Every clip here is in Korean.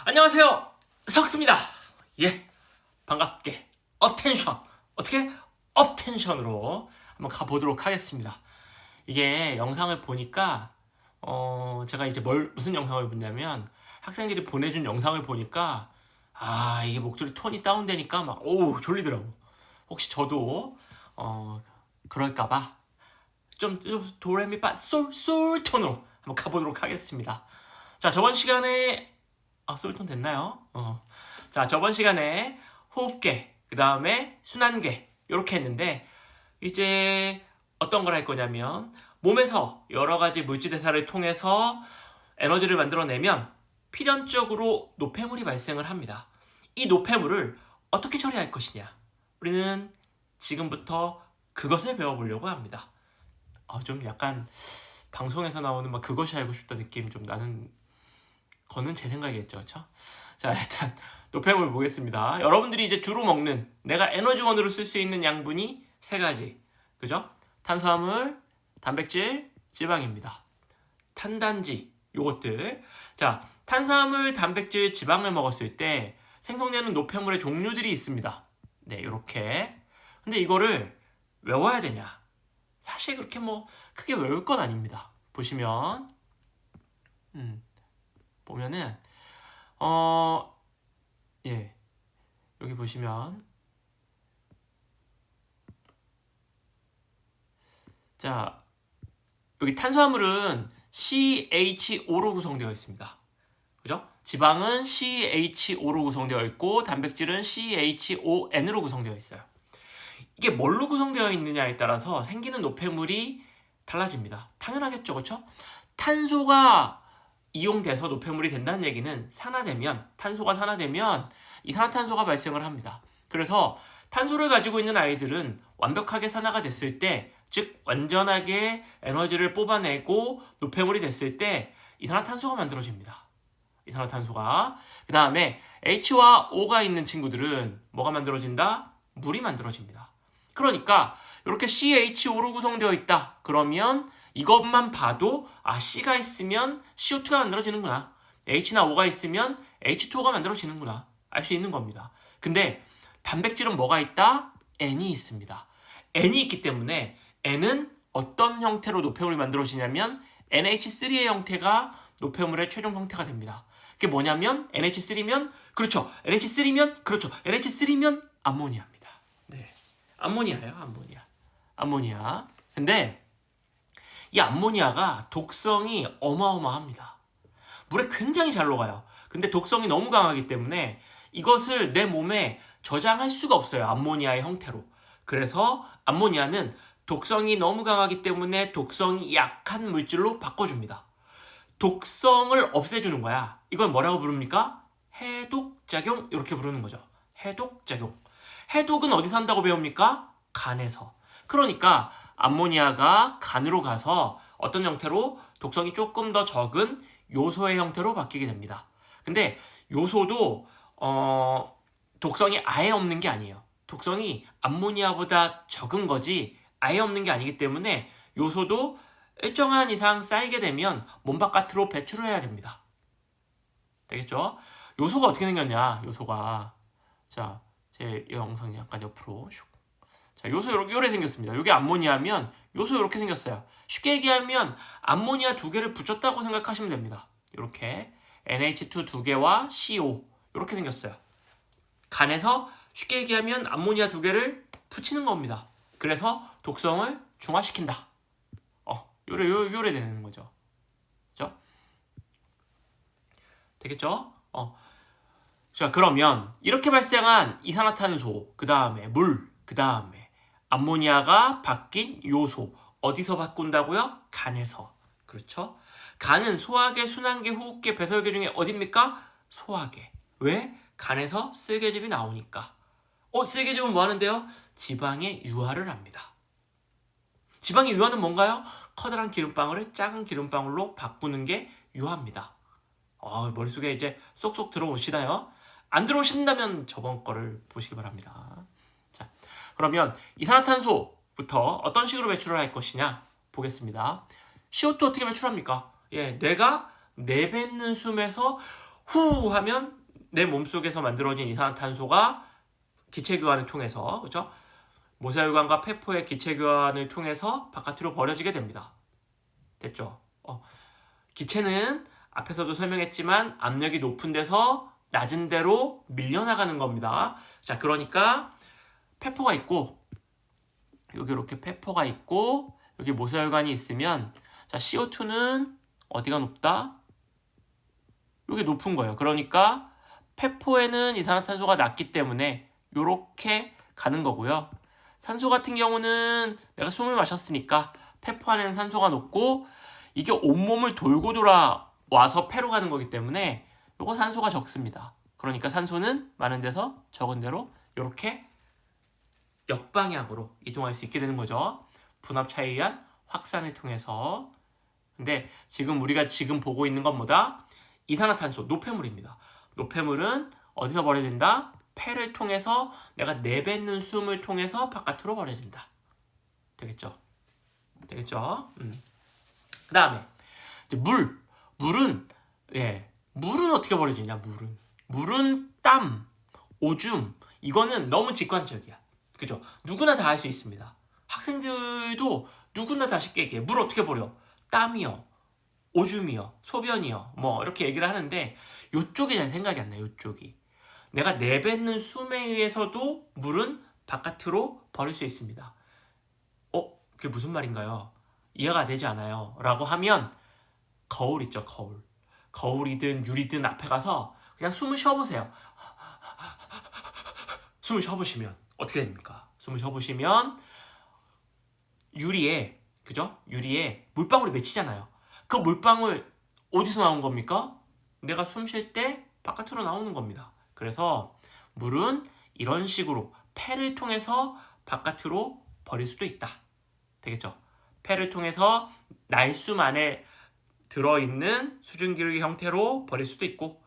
안녕하세요, 석스입니다. 예, 반갑게 업텐션, 어떻게 업텐션으로 한번 가보도록 하겠습니다. 이게 영상을 보니까 제가 이제 무슨 영상을 봤냐면 학생들이 보내준 영상을 보니까 이게 목소리 톤이 다운되니까 막 졸리더라고. 혹시 저도 그럴까봐 좀 도레미파 솔 톤으로 한번 가보도록 하겠습니다. 자, 저번 시간에 솔톤 됐나요? 자, 저번 시간에 호흡계, 그 다음에 순환계 이렇게 했는데 이제 어떤 걸 할 거냐면 몸에서 여러 가지 물질 대사를 통해서 에너지를 만들어내면 필연적으로 노폐물이 발생을 합니다. 이 노폐물을 어떻게 처리할 것이냐? 우리는 지금부터 그것을 배워보려고 합니다. 좀 약간 방송에서 나오는 막 그것이 알고 싶다 느낌 좀 나는 거는 제 생각이겠죠, 그렇죠? 자, 일단 노폐물 보겠습니다. 여러분들이 이제 주로 먹는 내가 에너지원으로 쓸 수 있는 양분이 세 가지, 그죠? 탄수화물, 단백질, 지방입니다. 탄단지 요것들. 자, 탄수화물, 단백질, 지방을 먹었을 때 생성되는 노폐물의 종류들이 있습니다. 네, 요렇게. 근데 이거를 외워야 되냐? 사실 그렇게 크게 외울 건 아닙니다. 보시면 보면은 여기 보시면 자, 여기 탄수화물은 CH5로 구성되어 있습니다. 그죠? 지방은 CH5로 구성되어 있고 단백질은 CHON으로 구성되어 있어요. 이게 뭘로 구성되어 있느냐에 따라서 생기는 노폐물이 달라집니다. 당연하겠죠, 그렇죠? 탄소가 이용돼서 노폐물이 된다는 얘기는 탄소가 산화되면 이산화탄소가 발생을 합니다. 그래서 탄소를 가지고 있는 아이들은 완벽하게 산화가 됐을 때, 즉 완전하게 에너지를 뽑아내고 노폐물이 됐을 때 이산화탄소가 만들어집니다. 이산화탄소가. 그 다음에 H와 O가 있는 친구들은 뭐가 만들어진다? 물이 만들어집니다. 그러니까 이렇게 CH5로 구성되어 있다. 그러면 이것만 봐도 C가 있으면 CO2가 만들어지는구나. H나 O가 있으면 H2O가 만들어지는구나. 알 수 있는 겁니다. 근데 단백질은 뭐가 있다? N이 있습니다. N이 있기 때문에 N은 어떤 형태로 노폐물이 만들어지냐면 NH3의 형태가 노폐물의 최종 형태가 됩니다. 그게 뭐냐면 NH3면 암모니아입니다. 네, 암모니아예요, 암모니아. 근데 이 암모니아가 독성이 어마어마합니다. 물에 굉장히 잘 녹아요. 근데 독성이 너무 강하기 때문에 이것을 내 몸에 저장할 수가 없어요. 암모니아의 형태로. 그래서 암모니아는 독성이 너무 강하기 때문에 독성이 약한 물질로 바꿔줍니다. 독성을 없애주는 거야. 이걸 뭐라고 부릅니까? 해독작용, 이렇게 부르는 거죠. 해독작용. 해독은 어디서 한다고 배웁니까? 간에서. 그러니까 암모니아가 간으로 가서 어떤 형태로 독성이 조금 더 적은 요소의 형태로 바뀌게 됩니다. 근데 요소도 독성이 아예 없는 게 아니에요. 독성이 암모니아보다 적은 거지 아예 없는 게 아니기 때문에 요소도 일정한 이상 쌓이게 되면 몸 바깥으로 배출을 해야 됩니다. 되겠죠? 요소가 어떻게 생겼냐? 요소가 자, 제 영상 약간 옆으로 자, 요소 요렇게 생겼습니다. 이게 암모니아면 요소 이렇게 생겼어요. 쉽게 얘기하면 암모니아 두 개를 붙였다고 생각하시면 됩니다. 이렇게 NH2 두 개와 CO 이렇게 생겼어요. 간에서 쉽게 얘기하면 암모니아 두 개를 붙이는 겁니다. 그래서 독성을 중화시킨다. 요래 되는 거죠. 그죠? 되겠죠? 자, 그러면 이렇게 발생한 이산화탄소, 그 다음에 물, 그 다음에 암모니아가 바뀐 요소 어디서 바꾼다고요? 간에서. 그렇죠? 간은 소화계, 순환계, 호흡계, 배설계 중에 어딥니까? 소화계. 왜? 간에서 쓸개즙이 나오니까. 쓸개즙은 뭐 하는데요? 지방의 유화를 합니다. 지방의 유화는 뭔가요? 커다란 기름방울을 작은 기름방울로 바꾸는 게 유화입니다. 머릿속에 이제 쏙쏙 들어오시나요? 안 들어오신다면 저번 거를 보시기 바랍니다. 자, 그러면 이산화탄소부터 어떤 식으로 배출을 할 것이냐 보겠습니다. CO2 어떻게 배출합니까? 내가 내뱉는 숨에서 후 하면 내 몸속에서 만들어진 이산화탄소가 기체교환을 통해서, 그죠? 모세혈관과 폐포의 기체교환을 통해서 바깥으로 버려지게 됩니다. 됐죠? 기체는 앞에서도 설명했지만 압력이 높은 데서 낮은 데로 밀려나가는 겁니다. 자, 그러니까 폐포가 있고, 여기 이렇게 폐포가 있고, 여기 모세혈관이 있으면, 자, CO2는 어디가 높다? 여기 높은 거예요. 그러니까 폐포에는 이산화탄소가 낮기 때문에 이렇게 가는 거고요. 산소 같은 경우는 내가 숨을 마셨으니까 폐포 안에는 산소가 높고, 이게 온몸을 돌고 돌아와서 폐로 가는 거기 때문에 이거 산소가 적습니다. 그러니까 산소는 많은 데서 적은 데로 이렇게 역방향으로 이동할 수 있게 되는 거죠. 분압 차이에 의한 확산을 통해서. 근데 지금 우리가 지금 보고 있는 건 뭐다? 이산화탄소, 노폐물입니다. 노폐물은 어디서 버려진다? 폐를 통해서 내가 내뱉는 숨을 통해서 바깥으로 버려진다. 되겠죠? 되겠죠? 그 다음에 물은 물은 어떻게 버려지냐? 물은 땀, 오줌, 이거는 너무 직관적이야. 그죠? 누구나 다 할 수 있습니다. 학생들도 누구나 다 쉽게 얘기해. 물 어떻게 버려? 땀이요, 오줌이요, 소변이요, 뭐 이렇게 얘기를 하는데 요쪽이 잘 생각이 안 나요. 요쪽이. 내가 내뱉는 숨에 의해서도 물은 바깥으로 버릴 수 있습니다. 그게 무슨 말인가요? 이해가 되지 않아요. 라고 하면 거울 있죠, 거울. 거울이든 유리든 앞에 가서 그냥 숨을 쉬어보세요. 숨을 쉬어보시면 어떻게 됩니까? 숨을 쉬어보시면 유리에, 그죠? 유리에 물방울이 맺히잖아요. 그 물방울 어디서 나온 겁니까? 내가 숨 쉴 때 바깥으로 나오는 겁니다. 그래서 물은 이런 식으로 폐를 통해서 바깥으로 버릴 수도 있다. 되겠죠? 폐를 통해서 날숨 안에 들어있는 수증기의 형태로 버릴 수도 있고,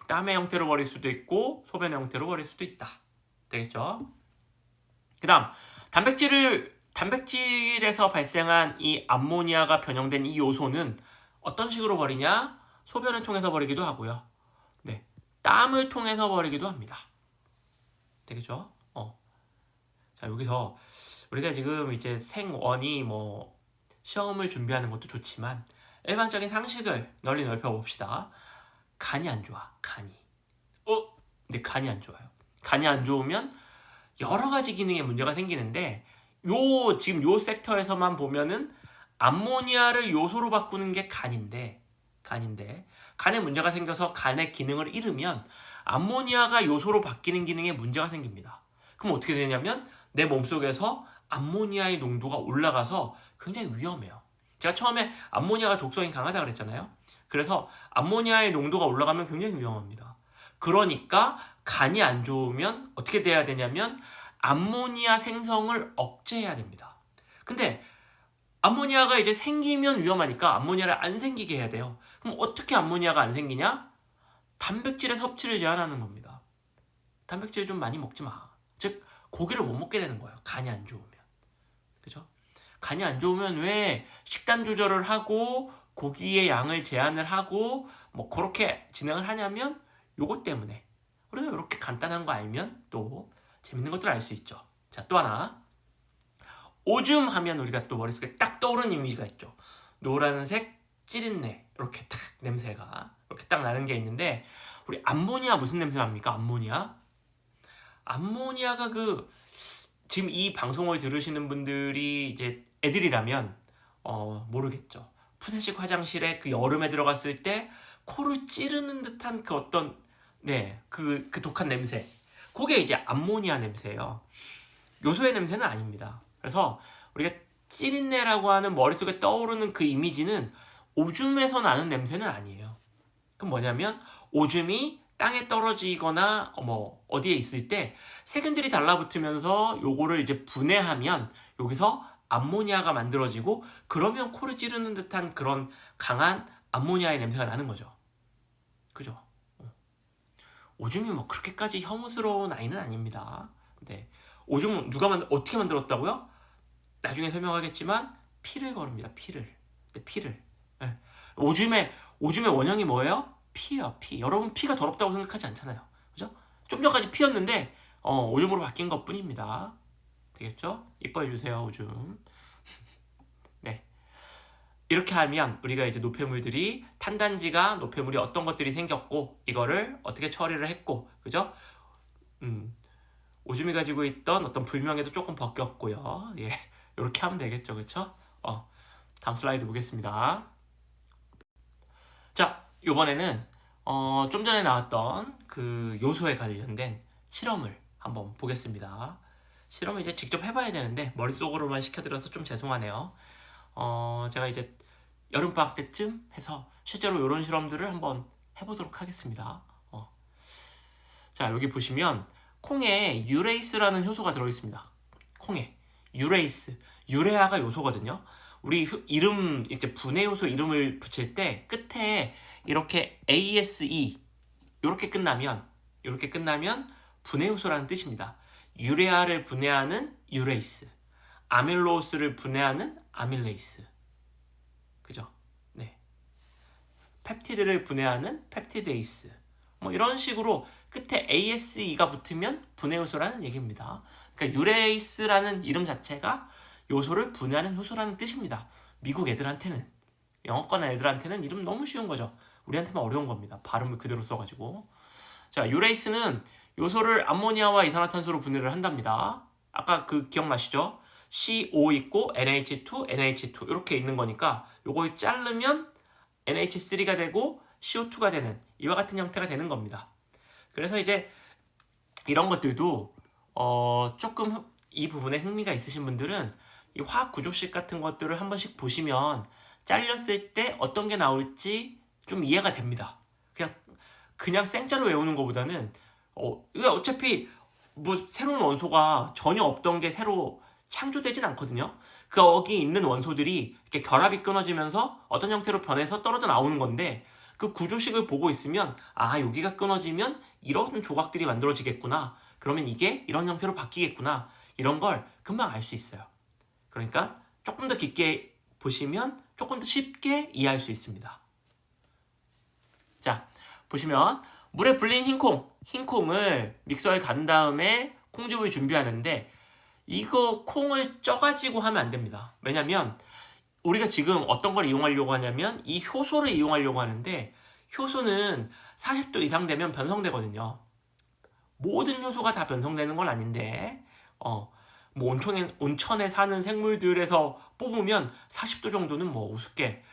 땀의 형태로 버릴 수도 있고, 소변의 형태로 버릴 수도 있다. 되겠죠? 그 다음, 단백질에서 발생한 이 암모니아가 변형된 이 요소는 어떤 식으로 버리냐? 소변을 통해서 버리기도 하고요. 네, 땀을 통해서 버리기도 합니다. 되겠죠? 자, 여기서 우리가 지금 이제 생원이 뭐 시험을 준비하는 것도 좋지만 일반적인 상식을 널리 넓혀봅시다. 간이 안 좋아, 간이. 근데 간이 안 좋아요. 간이 안 좋으면 여러 가지 기능에 문제가 생기는데, 지금 요 섹터에서만 보면은 암모니아를 요소로 바꾸는 게 간인데 간에 문제가 생겨서 간의 기능을 잃으면 암모니아가 요소로 바뀌는 기능에 문제가 생깁니다. 그럼 어떻게 되냐면 내 몸속에서 암모니아의 농도가 올라가서 굉장히 위험해요. 제가 처음에 암모니아가 독성이 강하다고 그랬잖아요. 그래서 암모니아의 농도가 올라가면 굉장히 위험합니다. 그러니까 간이 안 좋으면 어떻게 돼야 되냐면 암모니아 생성을 억제해야 됩니다. 근데 암모니아가 이제 생기면 위험하니까 암모니아를 안 생기게 해야 돼요. 그럼 어떻게 암모니아가 안 생기냐? 단백질의 섭취를 제한하는 겁니다. 단백질 좀 많이 먹지 마. 즉 고기를 못 먹게 되는 거예요. 간이 안 좋으면. 그죠? 간이 안 좋으면 왜 식단 조절을 하고 고기의 양을 제한을 하고 뭐 그렇게 진행을 하냐면 요것 때문에. 우리가 이렇게 간단한 거 알면 또 재밌는 것들 알 수 있죠. 자, 또 하나. 오줌 하면 우리가 또 머릿속에 딱 떠오르는 이미지가 있죠. 노란색 찌릿내, 이렇게 탁 냄새가 이렇게 딱 나는 게 있는데, 우리 암모니아 무슨 냄새 납니까? 암모니아가 지금 이 방송을 들으시는 분들이 이제 애들이라면 모르겠죠. 푸세식 화장실에 그 여름에 들어갔을 때 코를 찌르는 듯한 그 어떤 그 독한 냄새, 그게 이제 암모니아 냄새예요. 요소의 냄새는 아닙니다. 그래서 우리가 찌린내라고 하는 머릿속에 떠오르는 그 이미지는 오줌에서 나는 냄새는 아니에요. 그럼 뭐냐면 오줌이 땅에 떨어지거나 어디에 있을 때 세균들이 달라붙으면서 요거를 이제 분해하면 여기서 암모니아가 만들어지고, 그러면 코를 찌르는 듯한 그런 강한 암모니아의 냄새가 나는 거죠. 그죠? 오줌이 뭐 그렇게까지 혐오스러운 아이는 아닙니다. 근데 오줌은 어떻게 만들었다고요? 나중에 설명하겠지만 피를 거릅니다. 피를. 네. 오줌의 원형이 뭐예요? 피예요, 피. 여러분 피가 더럽다고 생각하지 않잖아요. 그죠? 좀 전까지 피였는데 오줌으로 바뀐 것 뿐입니다. 되겠죠? 이뻐해 주세요, 오줌. 네. 이렇게 하면 우리가 이제 노폐물들이 탄단지가 노폐물이 어떤 것들이 생겼고 이거를 어떻게 처리를 했고, 그죠? 오줌이 가지고 있던 어떤 불명예도 조금 벗겼고요. 예, 이렇게 하면 되겠죠, 그렇죠? 다음 슬라이드 보겠습니다. 자, 이번에는 좀 전에 나왔던 그 요소에 관련된 실험을 한번 보겠습니다. 실험을 이제 직접 해봐야 되는데 머릿속으로만 시켜드려서 좀 죄송하네요. 제가 이제 여름방학 때쯤 해서 실제로 이런 실험들을 한번 해보도록 하겠습니다. 자, 여기 보시면 콩에 유레이스라는 효소가 들어있습니다. 콩에 유레이스, 유레아가 요소거든요. 우리 이름 이제 분해 요소 이름을 붙일 때 끝에 이렇게 ASE 이렇게 끝나면 분해 요소라는 뜻입니다. 유레아를 분해하는 유레이스, 아밀로스를 분해하는 아밀레이스, 그죠? 네. 펩티드를 분해하는 펩티데이스, 뭐 이런 식으로 끝에 ASE가 붙으면 분해 요소라는 얘기입니다. 그러니까 유레이스라는 이름 자체가 요소를 분해하는 효소라는 뜻입니다. 미국 애들한테는, 영어권 애들한테는 이름 너무 쉬운 거죠. 우리한테만 어려운 겁니다. 발음을 그대로 써가지고. 자, 유레이스는 요소를 암모니아와 이산화탄소로 분해를 한답니다. 아까 그 기억나시죠? CO 있고 NH2, NH2 이렇게 있는 거니까 요걸 자르면 NH3가 되고 CO2가 되는 이와 같은 형태가 되는 겁니다. 그래서 이제 이런 것들도 조금 이 부분에 흥미가 있으신 분들은 이 화학 구조식 같은 것들을 한 번씩 보시면 잘렸을 때 어떤 게 나올지 좀 이해가 됩니다. 그냥 생짜로 외우는 것보다는 이게 어차피 뭐 새로운 원소가 전혀 없던 게 새로 창조되진 않거든요. 거기 있는 원소들이 이렇게 결합이 끊어지면서 어떤 형태로 변해서 떨어져 나오는 건데 그 구조식을 보고 있으면 여기가 끊어지면 이런 조각들이 만들어지겠구나. 그러면 이게 이런 형태로 바뀌겠구나. 이런 걸 금방 알 수 있어요. 그러니까 조금 더 깊게 보시면 조금 더 쉽게 이해할 수 있습니다. 자, 보시면 물에 불린 흰콩을 믹서에 간 다음에 콩즙을 준비하는데 이거 콩을 쪄가지고 하면 안 됩니다. 왜냐면 우리가 지금 어떤 걸 이용하려고 하냐면 이 효소를 이용하려고 하는데 효소는 40도 이상 되면 변성되거든요. 모든 효소가 다 변성되는 건 아닌데 뭐 온천에 사는 생물들에서 뽑으면 40도 정도는 뭐 우습게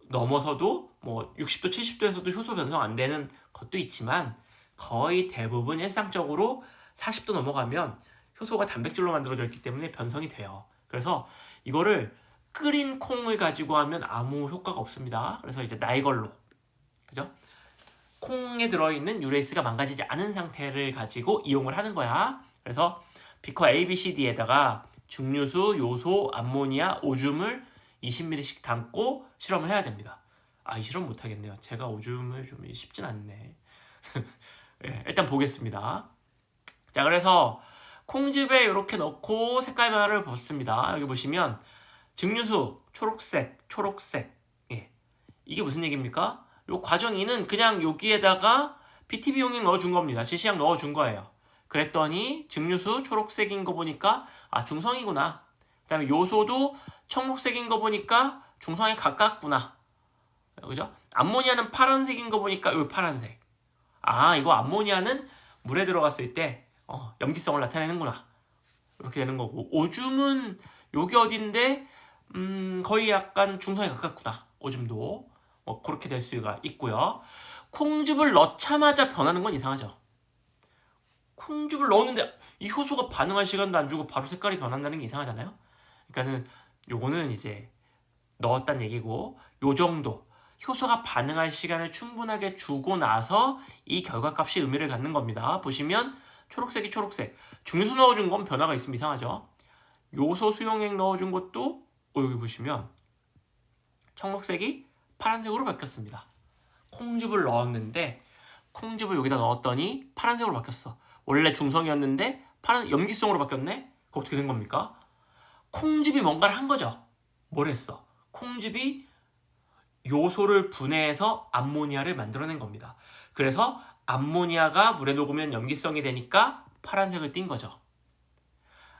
넘어서도 뭐 60도, 70도에서도 효소 변성 안 되는 것도 있지만 거의 대부분 일상적으로 40도 넘어가면 효소가 단백질로 만들어져 있기 때문에 변성이 돼요. 그래서 이거를 끓인 콩을 가지고 하면 아무 효과가 없습니다. 그래서 이제 날 걸로, 그죠? 콩에 들어있는 유레이스가 망가지지 않은 상태를 가지고 이용을 하는 거야. 그래서 비커 A, B, C, D에다가 중류수, 요소, 암모니아, 오줌을 20ml씩 담고 실험을 해야 됩니다. 이 실험 못하겠네요. 제가 오줌을 좀 쉽진 않네. 네, 일단 보겠습니다. 자, 그래서 콩즙에 이렇게 넣고 색깔 변화를 벗습니다. 여기 보시면 증류수 초록색. 예. 이게 무슨 얘기입니까? 요 과정 2는 그냥 여기에다가 BTB 용액 넣어준 겁니다. 지시약 넣어준 거예요. 그랬더니 증류수 초록색인 거 보니까 중성이구나. 그 다음에 요소도 청록색인 거 보니까 중성에 가깝구나. 그죠? 암모니아는 파란색인 거 보니까 여기 파란색. 이거 암모니아는 물에 들어갔을 때 염기성을 나타내는구나. 이렇게 되는 거고, 오줌은 여기 어딘데 거의 약간 중성에 가깝구나. 오줌도 그렇게 될 수가 있고요. 콩즙을 넣자마자 변하는 건 이상하죠. 콩즙을 넣었는데 이 효소가 반응할 시간도 안 주고 바로 색깔이 변한다는 게 이상하잖아요. 그러니까는 요거는 이제 넣었단 얘기고, 요 정도 효소가 반응할 시간을 충분하게 주고 나서 이 결과값이 의미를 갖는 겁니다. 보시면 초록색이 초록색, 중류수 넣어준 건 변화가 있으면 이상하죠. 요소 수용액 넣어준 것도 여기 보시면 청록색이 파란색으로 바뀌었습니다. 콩즙을 넣었는데 콩즙을 여기다 넣었더니 파란색으로 바뀌었어. 원래 중성이었는데 파란 염기성으로 바뀌었네? 그거 어떻게 된 겁니까? 콩즙이 뭔가를 한 거죠. 뭘 했어? 콩즙이 요소를 분해해서 암모니아를 만들어낸 겁니다. 그래서 암모니아가 물에 녹으면 염기성이 되니까 파란색을 띈 거죠.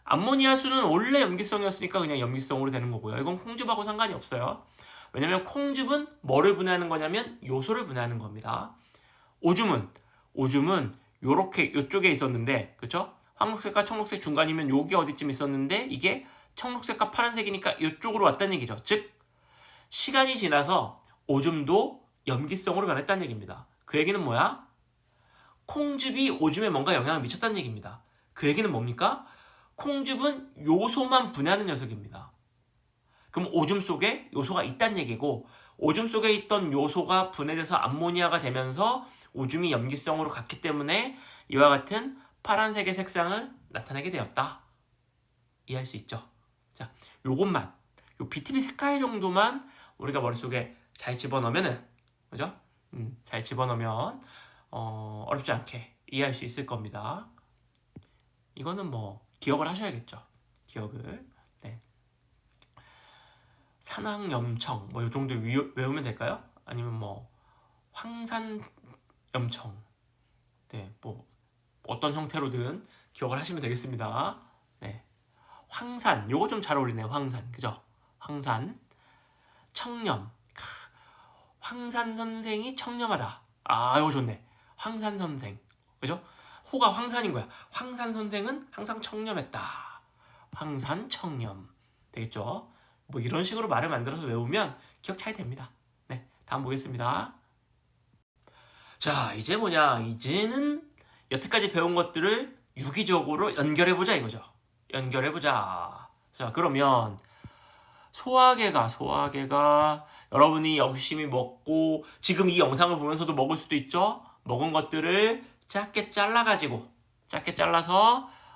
암모니아 수는 원래 염기성이었으니까 그냥 염기성으로 되는 거고요. 이건 콩즙하고 상관이 없어요. 왜냐면 콩즙은 뭐를 분해하는 거냐면 요소를 분해하는 겁니다. 오줌은 요렇게 요쪽에 있었는데, 그쵸? 황록색과 청록색 중간이면 여기 어디쯤 있었는데 이게 청록색과 파란색이니까 이쪽으로 왔다는 얘기죠. 즉 시간이 지나서 오줌도 염기성으로 변했다는 얘기입니다. 그 얘기는 뭐야? 콩즙이 오줌에 뭔가 영향을 미쳤다는 얘기입니다. 그 얘기는 뭡니까? 콩즙은 요소만 분해하는 녀석입니다. 그럼 오줌 속에 요소가 있다는 얘기고, 오줌 속에 있던 요소가 분해돼서 암모니아가 되면서 오줌이 염기성으로 갔기 때문에 이와 같은 파란색의 색상을 나타내게 되었다. 이해할 수 있죠? 자, 요것만, 요 BTB 색깔 정도만 우리가 머릿속에 잘 집어넣으면은, 그죠? 잘 집어넣으면 어렵지 않게 이해할 수 있을 겁니다. 이거는 뭐 기억을 하셔야겠죠. 기억을. 네. 산황염청 뭐 이 정도 외우면 될까요? 아니면 뭐 황산염청. 네, 뭐 어떤 형태로든 기억을 하시면 되겠습니다. 네. 황산, 요거 좀 잘 어울리네요. 황산, 그죠? 황산, 청렴. 황산 선생이 청렴하다. 아, 이거 좋네. 황산 선생, 그죠? 호가 황산인 거야. 황산 선생은 항상 청렴했다. 황산 청렴 되겠죠? 뭐 이런 식으로 말을 만들어서 외우면 기억 잘 됩니다. 네, 다음 보겠습니다. 자, 이제 뭐냐? 이제는 여태까지 배운 것들을 유기적으로 연결해보자 이거죠. 연결해보자. 자, 그러면 소화계가 여러분이 열심히 먹고 지금 이 영상을 보면서도 먹을 수도 있죠. 먹은 것들을 작게 잘라서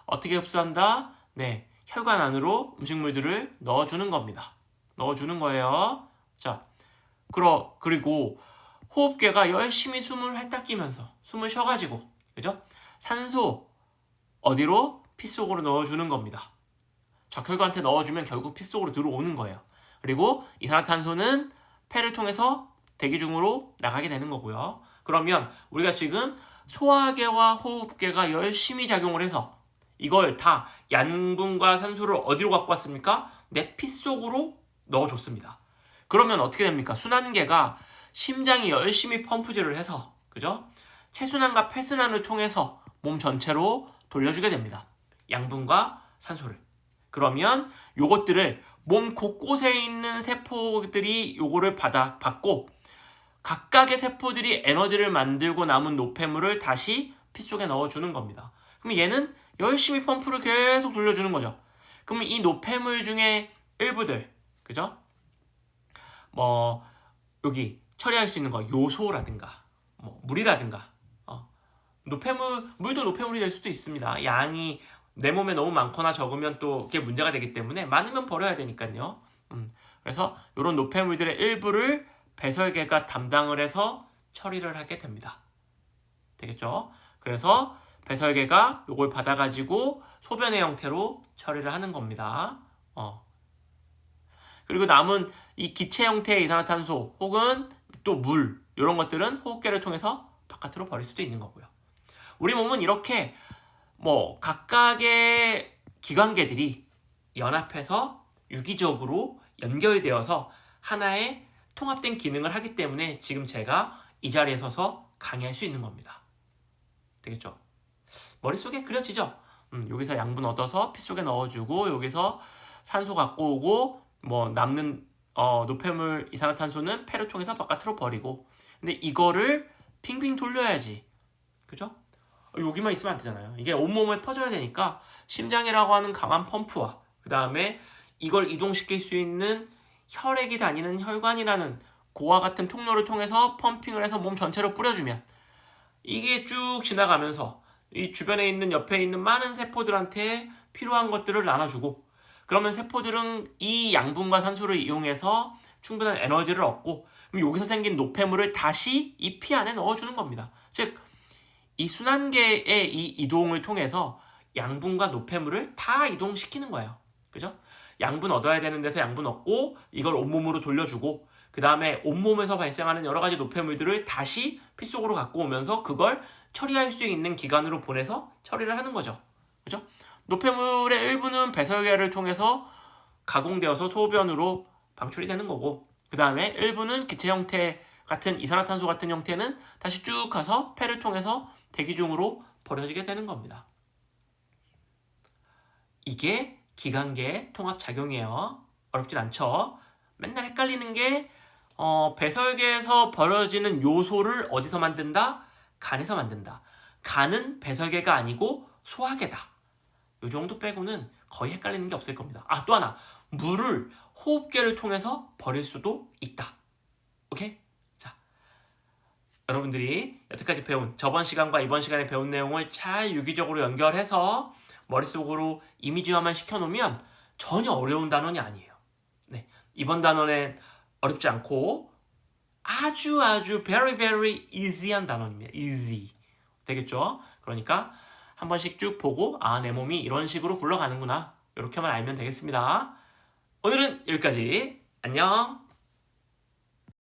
어떻게 흡수한다? 네, 혈관 안으로 음식물들을 넣어주는 겁니다. 넣어주는 거예요. 자, 그리고 호흡계가 열심히 숨을 핥아 끼면서 숨을 쉬어가지고, 그죠? 산소 어디로? 피 속으로 넣어주는 겁니다. 적혈구한테 넣어주면 결국 피 속으로 들어오는 거예요. 그리고 이산화탄소는 폐를 통해서 대기 중으로 나가게 되는 거고요. 그러면 우리가 지금 소화계와 호흡계가 열심히 작용을 해서 이걸 다 양분과 산소를 어디로 갖고 왔습니까? 내 피 속으로 넣어줬습니다. 그러면 어떻게 됩니까? 순환계가 심장이 열심히 펌프질을 해서, 그죠? 체순환과 폐순환을 통해서 몸 전체로 돌려주게 됩니다. 양분과 산소를. 그러면 요것들을 몸 곳곳에 있는 세포들이 요거를 받고 각각의 세포들이 에너지를 만들고 남은 노폐물을 다시 피 속에 넣어주는 겁니다. 그럼 얘는 열심히 펌프를 계속 돌려주는 거죠. 그럼 이 노폐물 중에 일부들, 그죠? 뭐 여기 처리할 수 있는 거 요소라든가 뭐 물이라든가 물도 노폐물이 될 수도 있습니다. 양이 내 몸에 너무 많거나 적으면 또 그게 문제가 되기 때문에 많으면 버려야 되니까요. 그래서 이런 노폐물들의 일부를 배설계가 담당을 해서 처리를 하게 됩니다. 되겠죠? 그래서 배설계가 이걸 받아가지고 소변의 형태로 처리를 하는 겁니다. 그리고 남은 이 기체 형태의 이산화탄소 혹은 또 물 이런 것들은 호흡계를 통해서 바깥으로 버릴 수도 있는 거고요. 우리 몸은 이렇게 뭐 각각의 기관계들이 연합해서 유기적으로 연결되어서 하나의 통합된 기능을 하기 때문에 지금 제가 이 자리에 서서 강의할 수 있는 겁니다. 되겠죠? 머릿속에 그려지죠? 여기서 양분 얻어서 피 속에 넣어주고 여기서 산소 갖고 오고 뭐 남는 노폐물 이산화탄소는 폐를 통해서 바깥으로 버리고 근데 이거를 핑핑 돌려야지. 그죠? 여기만 있으면 안 되잖아요. 이게 온몸에 퍼져야 되니까 심장이라고 하는 강한 펌프와 그 다음에 이걸 이동시킬 수 있는 혈액이 다니는 혈관이라는 고와 같은 통로를 통해서 펌핑을 해서 몸 전체로 뿌려주면 이게 쭉 지나가면서 이 주변에 있는 옆에 있는 많은 세포들한테 필요한 것들을 나눠주고 그러면 세포들은 이 양분과 산소를 이용해서 충분한 에너지를 얻고 그럼 여기서 생긴 노폐물을 다시 이 피 안에 넣어주는 겁니다. 즉 이 순환계의 이 이동을 통해서 양분과 노폐물을 다 이동시키는 거예요. 그죠? 양분 얻어야 되는 데서 양분 얻고 이걸 온몸으로 돌려주고 그 다음에 온몸에서 발생하는 여러 가지 노폐물들을 다시 피 속으로 갖고 오면서 그걸 처리할 수 있는 기관으로 보내서 처리를 하는 거죠. 그죠? 노폐물의 일부는 배설계를 통해서 가공되어서 소변으로 방출이 되는 거고, 그 다음에 일부는 기체 형태 같은 이산화탄소 같은 형태는 다시 쭉 가서 폐를 통해서 대기 중으로 버려지게 되는 겁니다. 이게 기관계 통합작용이에요. 어렵진 않죠? 맨날 헷갈리는 게 배설계에서 벌어지는 요소를 어디서 만든다? 간에서 만든다. 간은 배설계가 아니고 소화계다. 이 정도 빼고는 거의 헷갈리는 게 없을 겁니다. 아, 또 하나. 물을 호흡계를 통해서 버릴 수도 있다. 오케이? 자, 여러분들이 여태까지 배운 저번 시간과 이번 시간에 배운 내용을 잘 유기적으로 연결해서 머릿속으로 이미지화만 시켜놓으면 전혀 어려운 단원이 아니에요. 네, 이번 단원은 어렵지 않고 아주 very very easy한 단원입니다. easy. 되겠죠? 그러니까 한 번씩 쭉 보고 아, 내 몸이 이런 식으로 굴러가는구나. 이렇게만 알면 되겠습니다. 오늘은 여기까지. 안녕.